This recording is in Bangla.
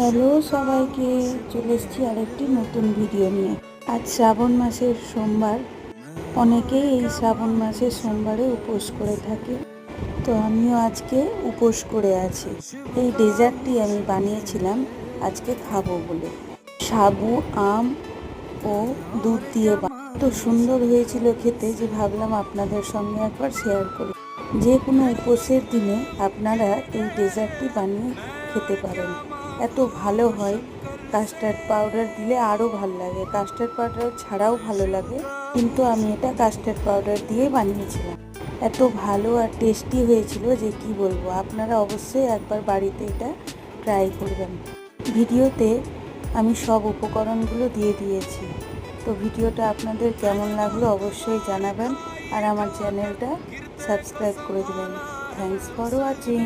হ্যালো সবাইকে, চলে এসেছি আরেকটি নতুন ভিডিও নিয়ে। আজ শ্রাবণ মাসের সোমবার। অনেকেই এই শ্রাবণ মাসের সোমবারে উপোস করে থাকে, তো আমিও আজকে উপোস করে আছি। এই ডেজার্টটি আমি বানিয়েছিলাম আজকে খাবো বলে। সাবু, আম ও দুধ দিয়ে তো সুন্দর হয়েছিল খেতে যে ভাবলাম আপনাদের সঙ্গে একবার শেয়ার করি। যে কোনো উপোসের দিনে আপনারা এই ডেজার্টটি বানিয়ে খেতে পারেন, এত ভালো হয়। কাস্টার্ড পাউডার দিলে আরও ভালো লাগে, কাস্টার্ড পাউডার ছাড়াও ভালো লাগে, কিন্তু আমি এটা কাস্টার্ড পাউডার দিয়ে বানিয়েছিলাম। এত ভালো আর টেস্টি হয়েছিল যে কি বলবো। আপনারা অবশ্যই একবার বাড়িতে এটা ট্রাই করবেন। ভিডিওতে আমি সব উপকরণগুলো দিয়ে দিয়েছি। তো ভিডিওটা আপনাদের কেমন লাগলো অবশ্যই জানাবেন, আর আমার চ্যানেলটা সাবস্ক্রাইব করে দেবেন। Thanks for watching.